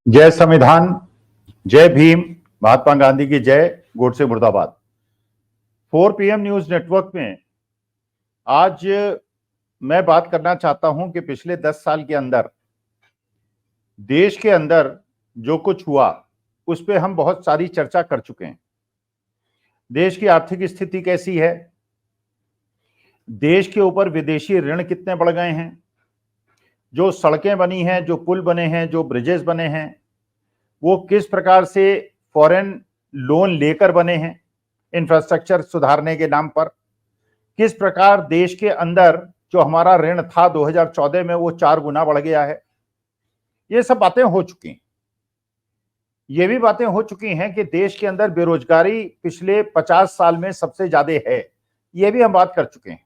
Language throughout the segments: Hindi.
जय संविधान, जय भीम, महात्मा गांधी की जय, गोडसे मुर्दाबाद। 4 PM न्यूज नेटवर्क में आज मैं बात करना चाहता हूं कि पिछले 10 साल के अंदर देश के अंदर जो कुछ हुआ उस पे हम बहुत सारी चर्चा कर चुके हैं। देश की आर्थिक स्थिति कैसी है, देश के ऊपर विदेशी ऋण कितने बढ़ गए हैं, जो सड़कें बनी हैं, जो पुल बने हैं, जो ब्रिजेस बने हैं, वो किस प्रकार से फॉरेन लोन लेकर बने हैं इंफ्रास्ट्रक्चर सुधारने के नाम पर, किस प्रकार देश के अंदर जो हमारा ऋण था 2014 में वो 4 गुना बढ़ गया है। ये सब बातें हो चुकी हैं। ये भी बातें हो चुकी हैं कि देश के अंदर बेरोजगारी पिछले 50 साल में सबसे ज्यादा है। ये भी हम बात कर चुके हैं।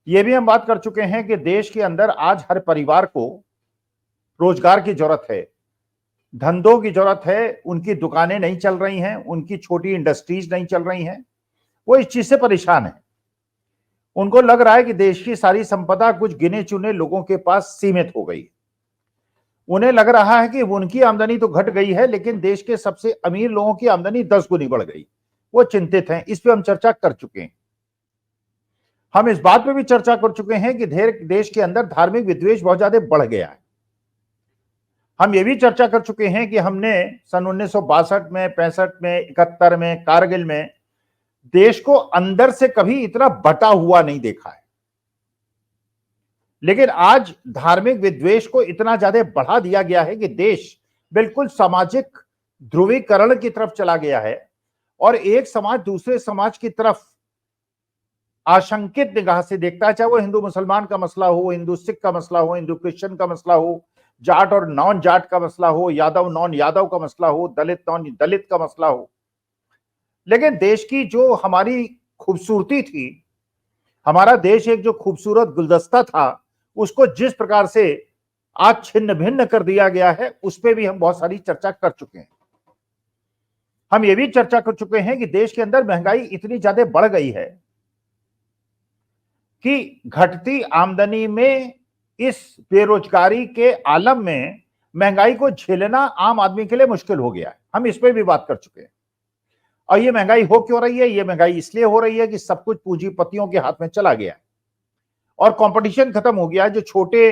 ये भी हम बात कर चुके हैं कि देश के अंदर आज हर परिवार को रोजगार की जरूरत है, धंधों की जरूरत है। उनकी दुकानें नहीं चल रही हैं, उनकी छोटी इंडस्ट्रीज नहीं चल रही हैं, वो इस चीज से परेशान है। उनको लग रहा है कि देश की सारी संपदा कुछ गिने चुने लोगों के पास सीमित हो गई। उन्हें लग रहा है कि उनकी आमदनी तो घट गई है, लेकिन देश के सबसे अमीर लोगों की आमदनी 10 गुनी बढ़ गई। वो चिंतित हैं। इस पे हम चर्चा कर चुके हैं। हम इस बात पे भी चर्चा कर चुके हैं कि देश के अंदर धार्मिक विद्वेष बहुत ज्यादा बढ़ गया है। हम ये भी चर्चा कर चुके हैं कि हमने सन 1962 में, 65 में, 71 में, कारगिल में देश को अंदर से कभी इतना बटा हुआ नहीं देखा है। लेकिन आज धार्मिक विद्वेष को इतना ज्यादा बढ़ा दिया गया है कि देश बिल्कुल सामाजिक ध्रुवीकरण की तरफ चला गया है और एक समाज दूसरे समाज की तरफ आशंकित निगाह से देखता है। चाहे वो हिंदू मुसलमान का मसला हो, हिंदू सिख का मसला हो, हिंदू क्रिश्चियन का मसला हो, जाट और नॉन जाट का मसला हो, यादव नॉन यादव का मसला हो, दलित नॉन दलित का मसला हो। लेकिन देश की जो हमारी खूबसूरती थी, हमारा देश एक जो खूबसूरत गुलदस्ता था, उसको जिस प्रकार से आज छिन्न भिन्न कर दिया गया है, उस पर भी हम बहुत सारी चर्चा कर चुके हैं। हम ये भी चर्चा कर चुके हैं कि देश के अंदर महंगाई इतनी ज्यादा बढ़ गई है कि घटती आमदनी में, इस बेरोजगारी के आलम में महंगाई को झेलना आम आदमी के लिए मुश्किल हो गया है। हम इस पे भी बात कर चुके हैं। और ये महंगाई हो क्यों रही है? ये महंगाई इसलिए हो रही है कि सब कुछ पूंजीपतियों के हाथ में चला गया है और कंपटीशन खत्म हो गया है। जो छोटे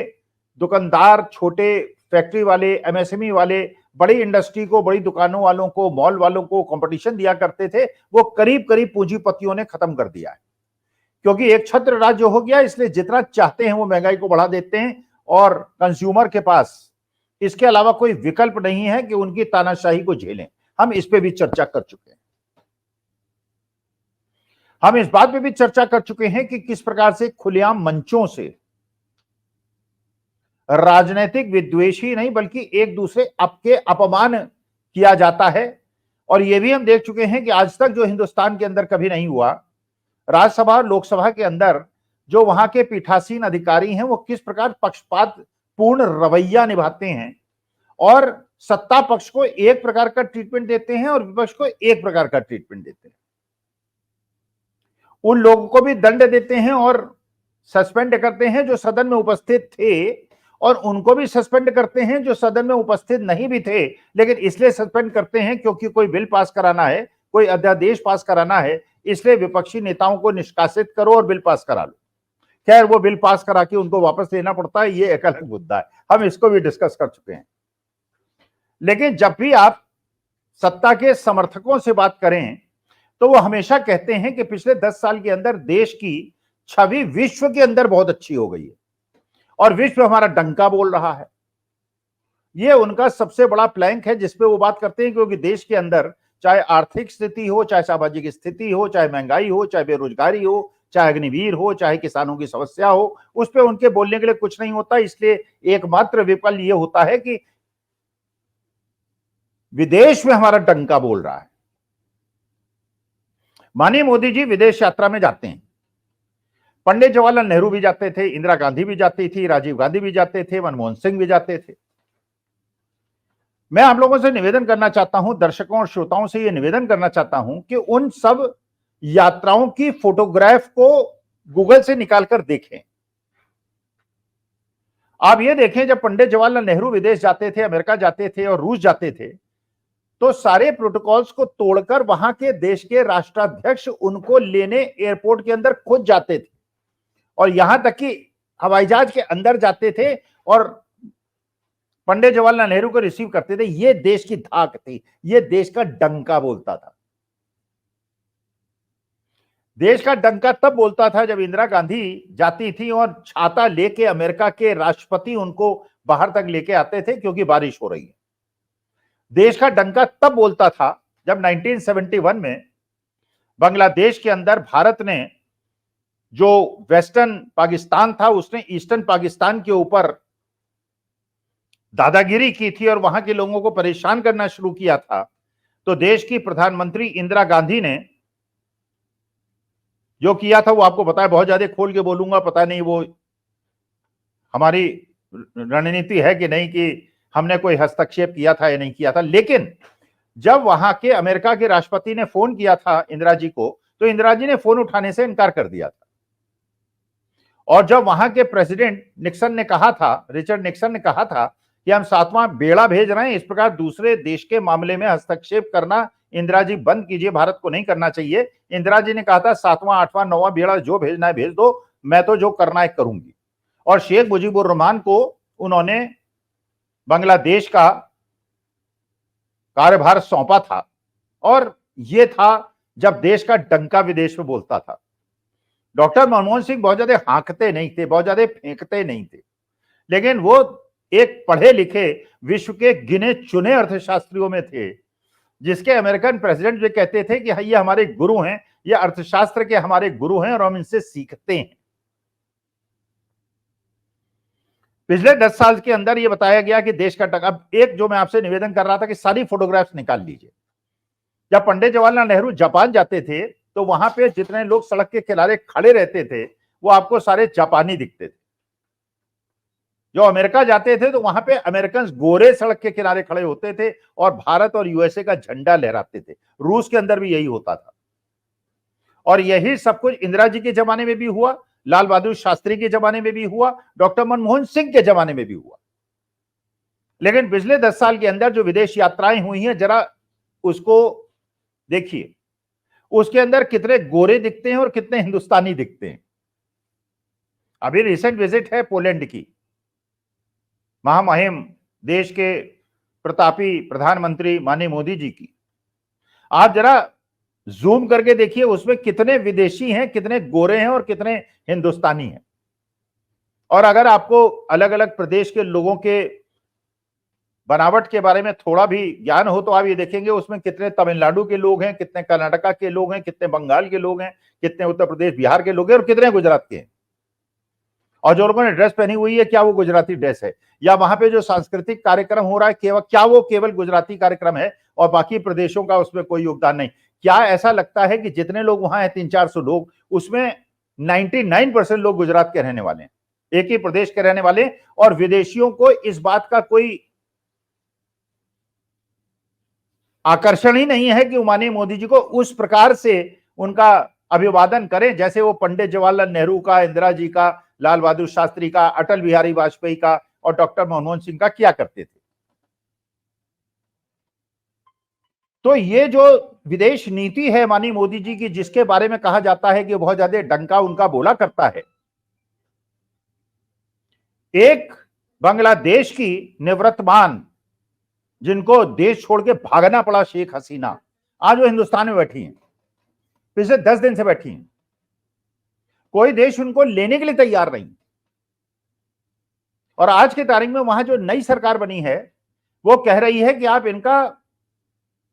दुकानदार, छोटे फैक्ट्री वाले, एमएसएमई वाले बड़ी इंडस्ट्री को, बड़ी दुकानों वालों को, मॉल वालों को कंपटीशन दिया करते थे, वो करीब करीब पूंजीपतियों ने खत्म कर दिया है। क्योंकि एक छत्र राज्य हो गया, इसलिए जितना चाहते हैं वो महंगाई को बढ़ा देते हैं और कंज्यूमर के पास इसके अलावा कोई विकल्प नहीं है कि उनकी तानाशाही को झेलें। हम इस पे भी चर्चा कर चुके हैं। हम इस बात पे भी चर्चा कर चुके हैं कि किस प्रकार से खुलेआम मंचों से राजनीतिक विद्वेषी नहीं बल्कि एक दूसरे के अपमान किया जाता है। और यह भी हम देख चुके हैं कि आज तक जो हिंदुस्तान के अंदर कभी नहीं हुआ, राज्यसभा और लोकसभा के अंदर जो वहां के पीठासीन अधिकारी हैं वो किस प्रकार पक्षपात पूर्ण रवैया निभाते हैं और सत्ता पक्ष को एक प्रकार का ट्रीटमेंट देते हैं और विपक्ष को एक प्रकार का ट्रीटमेंट देते हैं। उन लोगों को भी दंड देते हैं और सस्पेंड करते हैं जो सदन में उपस्थित थे, और उनको भी सस्पेंड करते हैं जो सदन में उपस्थित नहीं भी थे, लेकिन इसलिए सस्पेंड करते हैं क्योंकि कोई बिल पास कराना है, कोई अध्यादेश पास कराना है, इसलिए विपक्षी नेताओं को निष्कासित करो और बिल पास करा लो। खैर, वो बिल पास करा के उनको वापस लेना पड़ता है, ये एक अलग मुद्दा है। हम इसको भी डिस्कस कर चुके हैं। लेकिन जब भी आप सत्ता के समर्थकों से बात करें तो वो हमेशा कहते हैं कि पिछले 10 साल के अंदर देश की छवि विश्व के अंदर बहुत अच्छी हो गई है और विश्व हमारा डंका बोल रहा है। ये उनका सबसे बड़ा प्लैंक है जिसपे वो बात करते हैं, क्योंकि देश के अंदर चाहे आर्थिक स्थिति हो, चाहे सामाजिक स्थिति हो, चाहे महंगाई हो, चाहे बेरोजगारी हो, चाहे अग्निवीर हो, चाहे किसानों की समस्या हो, उस पर उनके बोलने के लिए कुछ नहीं होता। इसलिए एकमात्र विकल्प ये होता है कि विदेश में हमारा डंका बोल रहा है। माननीय मोदी जी विदेश यात्रा में जाते हैं। पंडित जवाहरलाल नेहरू भी जाते थे, इंदिरा गांधी भी जाती थी, राजीव गांधी भी जाते थे, मनमोहन सिंह भी जाते थे। मैं आप लोगों से निवेदन करना चाहता हूं, दर्शकों और श्रोताओं से यह निवेदन करना चाहता हूं कि उन सब यात्राओं की फोटोग्राफ को गूगल से निकालकर देखें। आप ये देखें, जब पंडित जवाहरलाल नेहरू विदेश जाते थे, अमेरिका जाते थे और रूस जाते थे, तो सारे प्रोटोकॉल्स को तोड़कर वहां के देश के राष्ट्राध्यक्ष उनको लेने एयरपोर्ट के अंदर खुद जाते थे और यहां तक कि हवाई जहाज के अंदर जाते थे और पंडित जवाहरलाल नेहरू को रिसीव करते थे। ये देश की धाक थी, ये देश का डंका बोलता था। देश का डंका तब बोलता था जब इंदिरा गांधी जाती थी और छाता लेके अमेरिका के राष्ट्रपति उनको बाहर तक लेके आते थे क्योंकि बारिश हो रही है। देश का डंका तब बोलता था जब 1971 में बांग्लादेश के अंदर भारत ने जो वेस्टर्न पाकिस्तान था उसने ईस्टर्न पाकिस्तान के ऊपर दादागिरी की थी और वहां के लोगों को परेशान करना शुरू किया था। तो देश की प्रधानमंत्री इंदिरा गांधी ने जो किया था वो आपको पता है, बहुत ज्यादा खोल के बोलूंगा, पता नहीं वो हमारी रणनीति है कि नहीं कि हमने कोई हस्तक्षेप किया था या नहीं किया था। लेकिन जब वहां के अमेरिका के राष्ट्रपति ने फोन किया था इंदिरा जी को, तो इंदिरा जी ने फोन उठाने से इनकार कर दिया था। और जब वहां के प्रेसिडेंट निक्सन ने कहा था, रिचर्ड निक्सन ने कहा था कि हम 7वां बेड़ा भेज रहे हैं, इस प्रकार दूसरे देश के मामले में हस्तक्षेप करना इंदिरा जी बंद कीजिए, भारत को नहीं करना चाहिए। इंदिरा जी ने कहा था 7वां 8वां 9वां बेड़ा जो भेजना है भेज दो, मैं तो जो करना है करूंगी। और शेख मुजीबुर रहमान को उन्होंने बांग्लादेश का कार्यभार सौंपा था और यह था जब देश का डंका विदेश में बोलता था। डॉक्टर मनमोहन सिंह बहुत ज्यादा हाँकते नहीं थे, बहुत ज्यादा फेंकते नहीं थे, लेकिन वो एक पढ़े लिखे विश्व के गिने चुने अर्थशास्त्रियों में थे, जिसके अमेरिकन प्रेसिडेंट जो कहते थे कि ये हमारे गुरु हैं, ये अर्थशास्त्र के हमारे गुरु हैं और हम इनसे सीखते हैं। पिछले 10 साल के अंदर ये बताया गया कि देश का टका, अब एक जो मैं आपसे निवेदन कर रहा था कि सारी फोटोग्राफ्स निकाल लीजिए। जब पंडित जवाहरलाल नेहरू जापान जाते थे तो वहां पे जितने लोग सड़क के किनारे खड़े रहते थे वो आपको सारे जापानी दिखते थे। जो अमेरिका जाते थे तो वहां पे अमेरिकन गोरे सड़क के किनारे खड़े होते थे और भारत और यूएसए का झंडा लहराते थे। रूस के अंदर भी यही होता था और यही सब कुछ इंदिरा जी के जमाने में भी हुआ, लाल बहादुर शास्त्री के जमाने में भी हुआ, डॉक्टर मनमोहन सिंह के जमाने में भी हुआ। लेकिन पिछले 10 साल के अंदर जो विदेश यात्राएं हुई हैं, जरा उसको देखिए, उसके अंदर कितने गोरे दिखते हैं और कितने हिंदुस्तानी दिखते हैं। अभी रिसेंट विजिट है पोलैंड की, महामहिम देश के प्रतापी प्रधानमंत्री माननीय मोदी जी की। आप जरा जूम करके देखिए उसमें कितने विदेशी हैं, कितने गोरे हैं और कितने हिंदुस्तानी हैं। और अगर आपको अलग अलग प्रदेश के लोगों के बनावट के बारे में थोड़ा भी ज्ञान हो तो आप ये देखेंगे उसमें कितने तमिलनाडु के लोग हैं, कितने कर्नाटका के लोग हैं, कितने बंगाल के लोग हैं, कितने उत्तर प्रदेश बिहार के लोग हैं और कितने गुजरात के हैं। और जो लोगों ने ड्रेस पहनी हुई है, क्या वो गुजराती ड्रेस है, या वहां पे जो सांस्कृतिक कार्यक्रम हो रहा है क्या वो केवल गुजराती कार्यक्रम है और बाकी प्रदेशों का उसमें कोई योगदान नहीं? क्या ऐसा लगता है कि जितने लोग वहां हैं 300-400 लोग, उसमें 99% लोग गुजरात के रहने वाले हैं, एक ही प्रदेश के रहने वाले, और विदेशियों को इस बात का कोई आकर्षण ही नहीं है कि माननीय मोदी जी को उस प्रकार से उनका अभिवादन करें जैसे वो पंडित जवाहरलाल नेहरू का, इंदिरा जी का, लाल बहादुर शास्त्री का, अटल बिहारी वाजपेयी का और डॉक्टर मनमोहन सिंह का किया करते थे। तो ये जो विदेश नीति है माननीय मोदी जी की, जिसके बारे में कहा जाता है कि बहुत ज्यादा डंका उनका बोला करता है, एक बांग्लादेश की निवृत्तमान जिनको देश छोड़ के भागना पड़ा, शेख हसीना, आज वो हिंदुस्तान में बैठी हैं, पिछले 10 दिन से बैठी हैं। कोई देश उनको लेने के लिए तैयार नहीं। और आज की तारीख में वहां जो नई सरकार बनी है वो कह रही है कि आप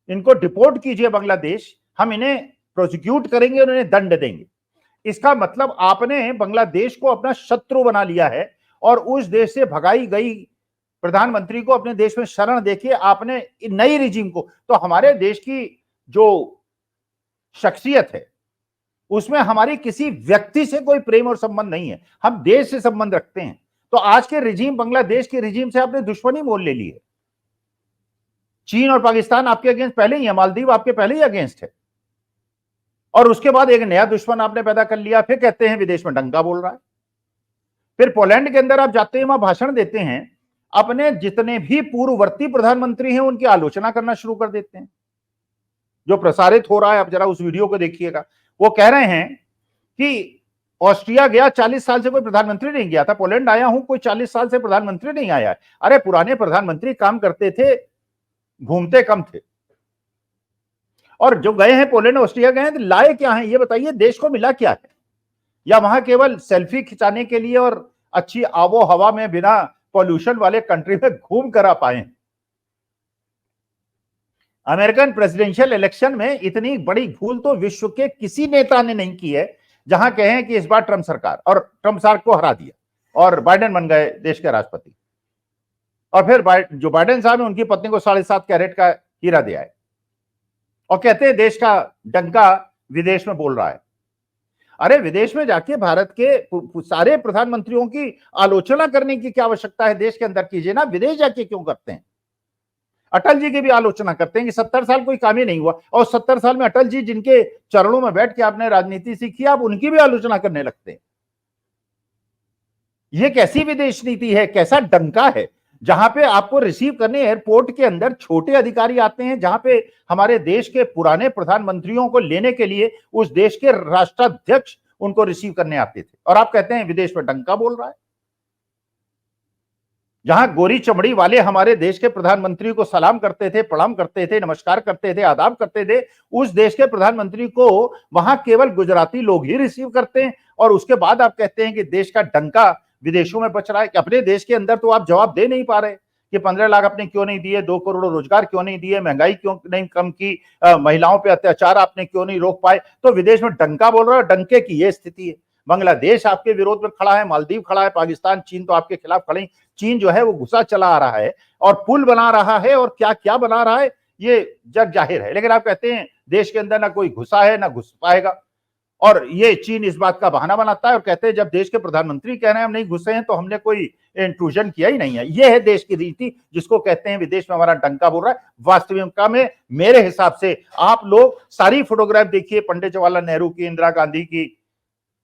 इनको डिपोर्ट कीजिए बांग्लादेश, हम इन्हें प्रोसिक्यूट करेंगे और इन्हें दंड देंगे। इसका मतलब आपने बांग्लादेश को अपना शत्रु बना लिया है और उस देश से भगाई गई प्रधानमंत्री को अपने देश में शरण देके आपने नई रिजीम को, तो हमारे देश की जो शख्सियत है उसमें हमारी किसी व्यक्ति से कोई प्रेम और संबंध नहीं है, हम देश से संबंध रखते हैं। तो आज के रिजीम, बांग्लादेश के रिजीम से आपने दुश्मनी मोल ले ली है। चीन और पाकिस्तान आपके अगेंस्ट पहले ही है, मालदीव आपके पहले ही अगेंस्ट है, और उसके बाद एक नया दुश्मन आपने पैदा कर लिया, फिर कहते हैं विदेश में डंका बोल रहा है। फिर पोलैंड के अंदर आप जाते हैं, वहां भाषण देते हैं, अपने जितने भी पूर्ववर्ती प्रधानमंत्री हैं उनकी आलोचना करना शुरू कर देते हैं। जो प्रसारित हो रहा है, आप जरा उस वीडियो को देखिएगा। वो कह रहे हैं कि ऑस्ट्रिया गया, 40 साल से कोई प्रधानमंत्री नहीं गया था, पोलैंड आया हूं, कोई 40 साल से प्रधानमंत्री नहीं आया है। अरे पुराने प्रधानमंत्री काम करते थे, घूमते कम थे। और जो गए हैं पोलैंड ऑस्ट्रिया गए हैं, तो लाए क्या है ये बताइए, देश को मिला क्या है? या वहां केवल सेल्फी खिंचाने के लिए और अच्छी आबो हवा में बिना पॉल्यूशन वाले कंट्री में घूम कर आ पाए? अमेरिकन प्रेसिडेंशियल इलेक्शन में इतनी बड़ी भूल तो विश्व के किसी नेता ने नहीं की है, जहां कहें कि इस बार ट्रंप सरकार, और ट्रंप सरकार को हरा दिया और बाइडेन बन गए देश के राष्ट्रपति। और फिर जो बाइडेन साहब है उनकी पत्नी को 7.5 कैरेट का हीरा दिया है और कहते हैं देश का डंका विदेश में बोल रहा है। अरे विदेश में जाके भारत के सारे प्रधानमंत्रियों की आलोचना करने की क्या आवश्यकता है? देश के अंदर कीजिए ना, विदेश जाके क्यों करते हैं? अटल जी की भी आलोचना करते हैं कि 70 साल कोई काम ही नहीं हुआ, और 70 साल में अटल जी जिनके चरणों में बैठ के आपने राजनीति सीखी, आप उनकी भी आलोचना करने लगते हैं। यह कैसी विदेश नीति है? कैसा डंका है? जहां पे आपको रिसीव करने एयरपोर्ट के अंदर छोटे अधिकारी आते हैं, जहां पे हमारे देश के पुराने प्रधानमंत्रियों को लेने के लिए उस देश के राष्ट्राध्यक्ष उनको रिसीव करने आते थे, और आप कहते हैं विदेश में डंका बोल रहा है। जहां गोरी चमड़ी वाले हमारे देश के प्रधानमंत्री को सलाम करते थे, प्रणाम करते थे, नमस्कार करते थे, आदाब करते थे, उस देश के प्रधानमंत्री को वहां केवल गुजराती लोग ही रिसीव करते हैं, और उसके बाद आप कहते हैं कि देश का डंका विदेशों में बच रहा है। कि अपने देश के अंदर तो आप जवाब दे नहीं पा रहे कि 15 लाख आपने क्यों नहीं दिए, 2 करोड़ रोजगार क्यों नहीं दिए, महंगाई क्यों नहीं कम की, महिलाओं पे अत्याचार आपने क्यों नहीं रोक पाए, तो विदेश में डंका बोल रहा है। डंके की ये स्थिति है। बांग्लादेश आपके विरोध में खड़ा है, मालदीव खड़ा है, पाकिस्तान, चीन तो आपके खिलाफ खड़े। चीन जो है वो घुसा चला आ रहा है और पुल बना रहा है, और क्या क्या बना रहा है ये जग जाहिर है। लेकिन आप कहते हैं देश के अंदर ना कोई घुसा है ना घुस पाएगा, और ये चीन इस बात का बहाना बनाता है और कहते हैं जब देश के प्रधानमंत्री कह रहे हैं हम नहीं घुसे हैं तो हमने कोई इंट्रूजन किया ही नहीं है। ये है देश की रीति, जिसको कहते हैं विदेश में हमारा डंका बोल रहा है। वास्तविकता में मेरे हिसाब से आप लोग सारी फोटोग्राफ देखिए, पंडित जवाहरलाल नेहरू की, इंदिरा गांधी की,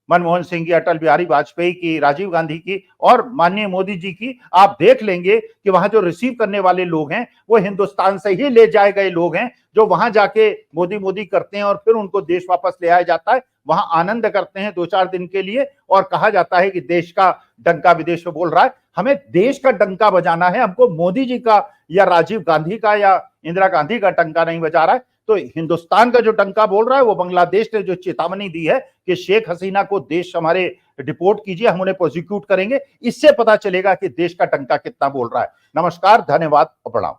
मनमोहन सिंह की, अटल बिहारी वाजपेयी की, राजीव गांधी की और माननीय मोदी जी की, आप देख लेंगे कि वहां जो रिसीव करने वाले लोग हैं वो हिंदुस्तान से ही ले जाए गए लोग हैं, जो वहां जाके मोदी मोदी करते हैं और फिर उनको देश वापस ले आया जाता है। वहां आनंद करते हैं 2-4 दिन के लिए, और कहा जाता है कि देश का डंका विदेश में बोल रहा है। हमें देश का डंका बजाना है, हमको मोदी जी का या राजीव गांधी का या इंदिरा गांधी का डंका नहीं बजा रहा है। तो हिंदुस्तान का जो डंका बोल रहा है वो बांग्लादेश ने जो चेतावनी दी है कि शेख हसीना को देश हमारे डिपोर्ट कीजिए, हम उन्हें प्रोसिक्यूट करेंगे, इससे पता चलेगा कि देश का डंका कितना बोल रहा है। नमस्कार, धन्यवाद और प्रणाम।